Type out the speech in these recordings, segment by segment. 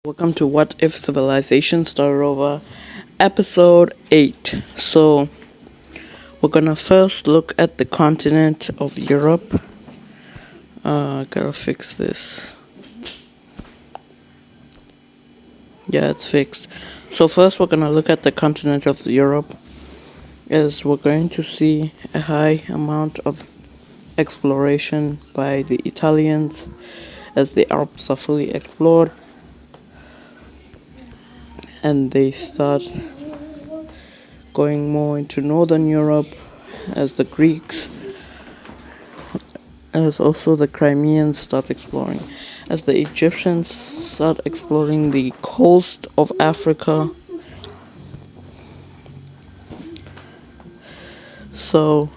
Welcome to What If Civilization Started Over, episode 8. So, we're gonna first look at the continent of Europe. Gotta fix this. Yeah, it's fixed. So, first, we're gonna look at the continent of Europe, as we're going to see a high amount of exploration by the Italians, as the Alps are fully explored, and they start going more into northern Europe as the Greeks, as also the Crimeans start exploring, as the Egyptians start exploring the coast of Africa. So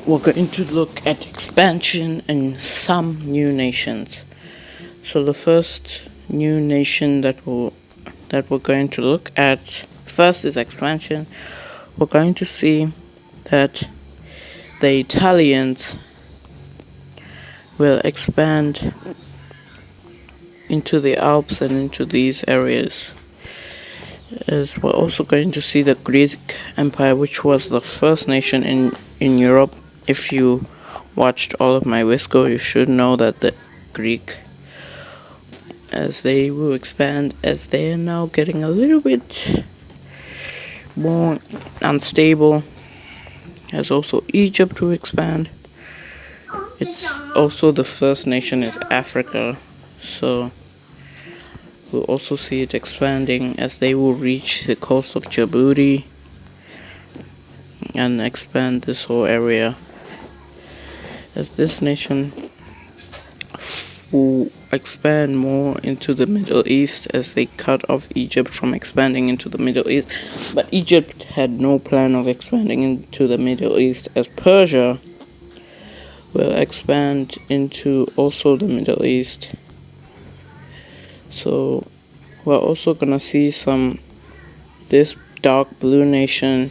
we're going to look at expansion and some new nations. So the first new nation that we're going to look at first is expansion. We're going to see that the Italians will expand into the Alps and into these areas. As we're also going to see the Greek Empire, which was the first nation in Europe. If you watched all of my Visco, you should know that the Greek, as they will expand, as they are now getting a little bit more unstable, as also Egypt will expand. It's also the first nation in Africa, so we'll also see it expanding as they will reach the coast of Djibouti and expand this whole area. As this nation will expand more into the Middle East as they cut off Egypt from expanding into the Middle East. But Egypt had no plan of expanding into the Middle East, as Persia will expand into also the Middle East. So we're also gonna see this dark blue nation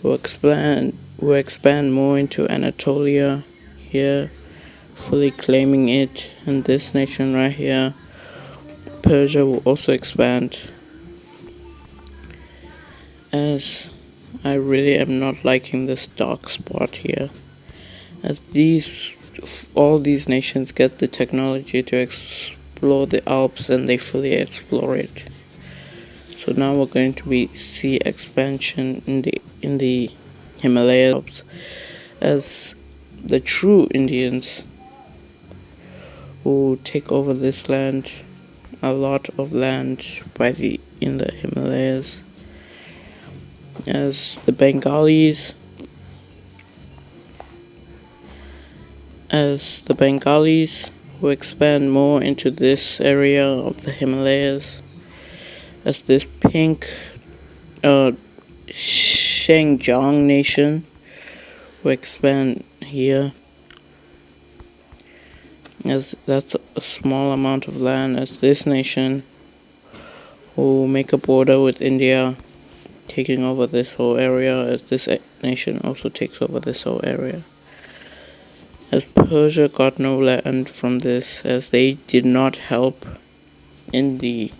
will expand more into Anatolia here, fully claiming it, and this nation right here, Persia, will also expand. As I really am not liking this dark spot here, as all these nations get the technology to explore the Alps and they fully explore it. So now we're going to see expansion in the Himalayas, as the true Indians who take over this land, a lot of land in the Himalayas, as the Bengalis who expand more into this area of the Himalayas, as this pink Xinjiang nation who expand here, as that's a small amount of land, as this nation will make a border with India, taking over this whole area, as this nation also takes over this whole area. As Persia got no land from this, as they did not help in the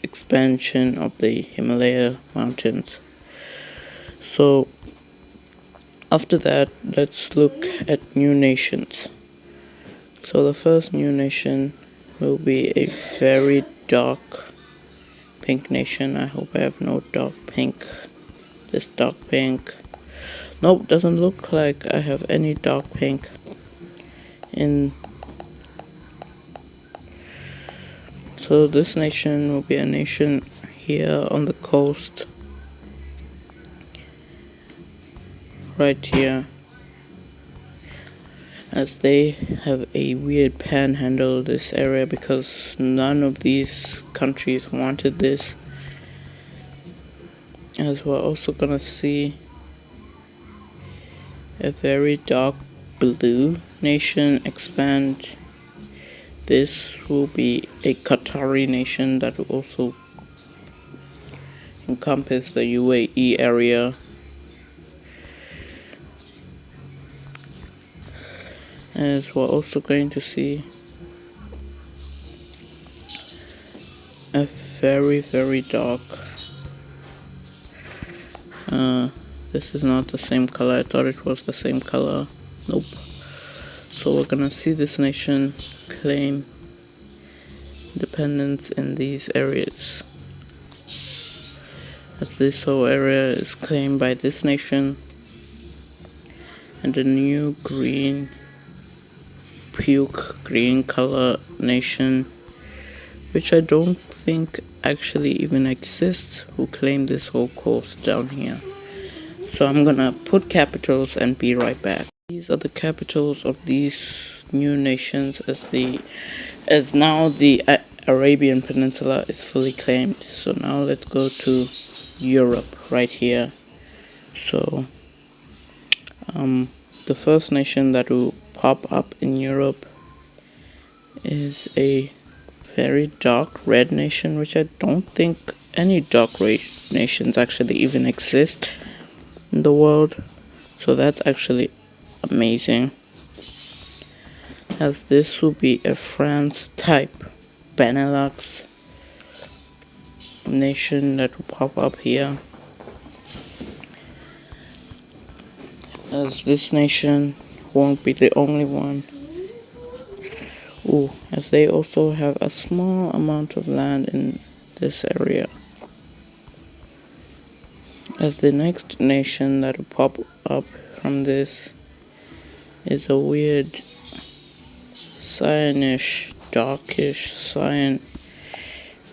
expansion of the Himalaya mountains. So after that, let's look at new nations. So the first new nation will be a very dark pink nation. I hope I have no dark pink. This dark pink. Nope, doesn't look like I have any dark pink in. So this nation will be a nation here on the coast, right here, as they have a weird panhandle this area because none of these countries wanted this. As we're also gonna see a very dark blue nation expand. This will be a Qatari nation that will also encompass the UAE area. As we're also going to see a very dark. This is not the same color. I thought it was the same color. Nope. So we're gonna see this nation claim independence in these areas. As this whole area is claimed by this nation, and the new green, puke green color nation, which I don't think actually even exists, who claim this whole coast down here. So I'm gonna put capitals and be right back. These are the capitals of these new nations as now the Arabian Peninsula is fully claimed. So now let's go to Europe right here. So the first nation that will pop up in Europe is a very dark red nation, which I don't think any dark red nations actually even exist in the world. So that's actually amazing, as this will be a France type Benelux nation that will pop up here, as this nation won't be the only one. As they also have a small amount of land in this area. As the next nation that will pop up from this is a weird cyanish, darkish cyan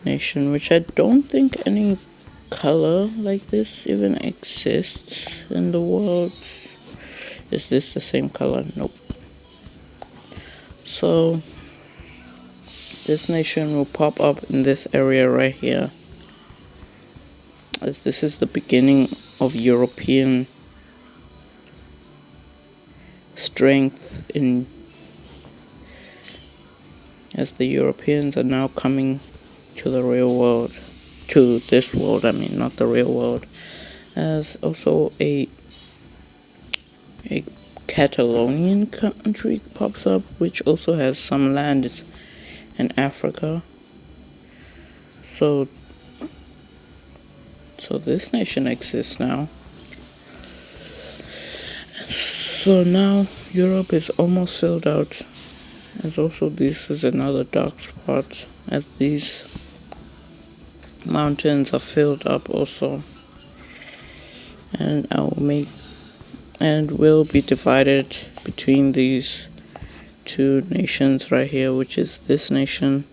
nation, which I don't think any color like this even exists in the world. Is this the same color? Nope. So this nation will pop up in this area right here, as this is the beginning of European strength as the Europeans are now coming to the real world, to this world, I mean, not the real world. As also a Catalonian country pops up, which also has some land in Africa. So this nation exists now. So now Europe is almost filled out, as also this is another dark spot, as these mountains are filled up also, and will be divided between these two nations right here, which is this nation,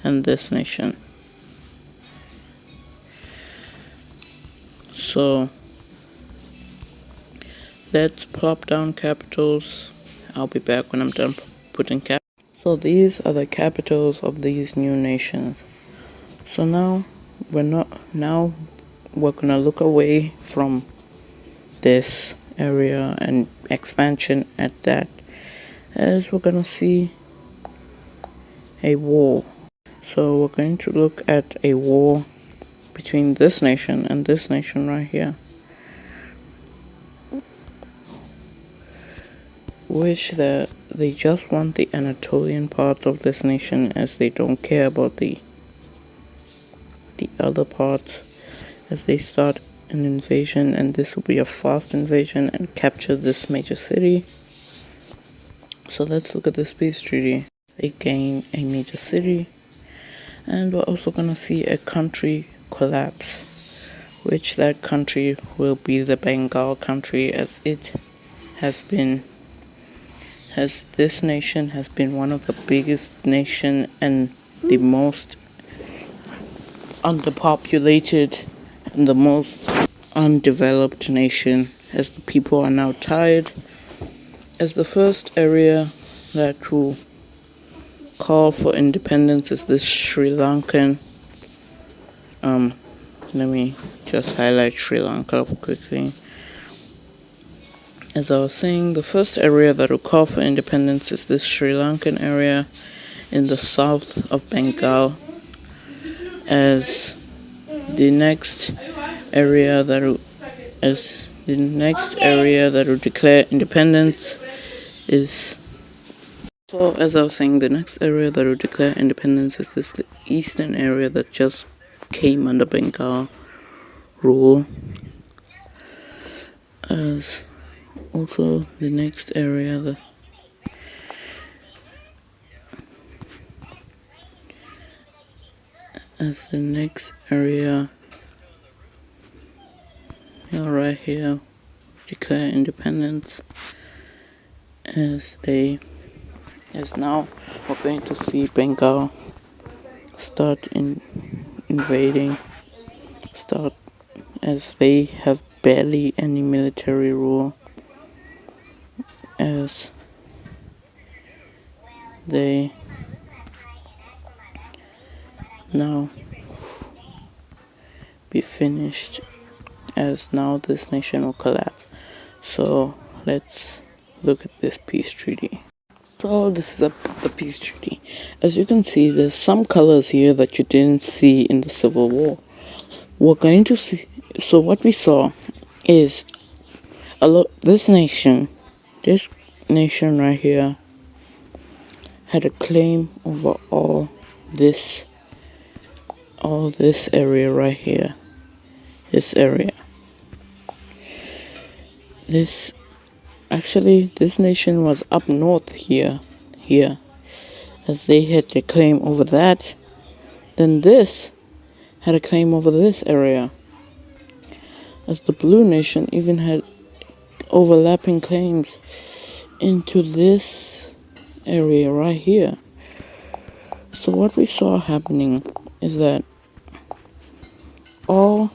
and this nation. So let's plop down capitals. I'll be back when I'm done putting cap. So these are the capitals of these new nations. So now we're gonna look away from this area and expansion at that, as we're gonna see a war. So we're going to look at a war between this nation and this nation right here, which they just want the Anatolian parts of this nation, as they don't care about the other parts, as they start an invasion, and this will be a fast invasion and capture this major city. So let's look at this peace treaty. They gain a major city, and we're also gonna see a country collapse, which that country will be the Bengal country, as this nation has been one of the biggest nation and the most underpopulated and the most undeveloped nation, as the people are now tired, as the first area that will call for independence is this Sri Lankan. Let me just highlight Sri Lanka quickly. As I was saying, the first area that will call for independence is this Sri Lankan area in the south of Bengal, as the next area that will declare independence is So, as I was saying, the next area that will declare independence is this the eastern area that just came under Bengal rule. As also the next area, right here, declare independence. As now we're going to see Bengal start invading, as they have barely any military rule, as they now be finished, as now this nation will collapse. So let's look at this peace treaty. So this is the peace treaty. As you can see, there's some colors here that you didn't see in the Civil War. We're going to see. So what we saw is this nation right here had a claim over all this area right here. This area. This nation was up north here, as they had their claim over that. Then this had a claim over this area, as the blue nation even had overlapping claims into this area right here. So what we saw happening is that all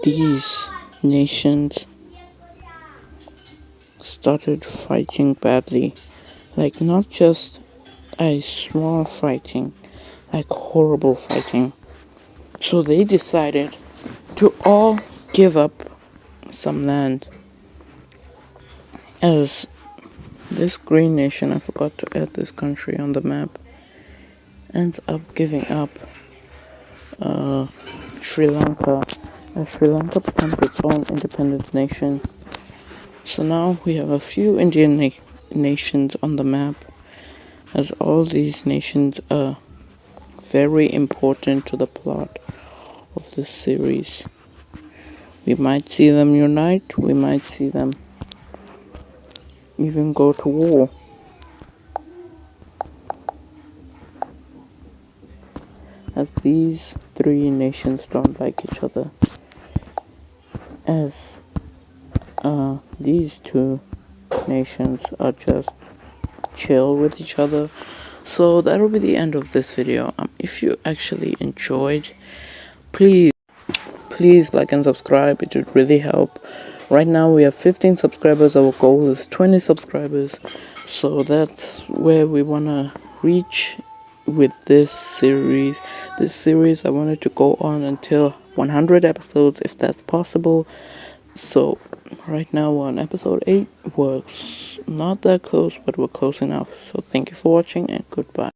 these nations started fighting badly, like not just a small fighting, like horrible fighting. So they decided to all give up some land, as this green nation, I forgot to add this country on the map, ends up giving up Sri Lanka, as Sri Lanka becomes its own independent nation. So now we have a few Indian nations on the map, as all these nations are very important to the plot of this series. We might see them unite, we might see them even go to war. As these three nations don't like each other, as these two nations are just chill with each other. So that'll be the end of this video. If you actually enjoyed, please like and subscribe. It would really help. Right now we have 15 subscribers. Our goal is 20 subscribers, so that's where we want to reach with this series. I wanted to go on until 100 episodes, if that's possible. So right now we're on episode 8. We're not that close, but we're close enough. So thank you for watching, and goodbye.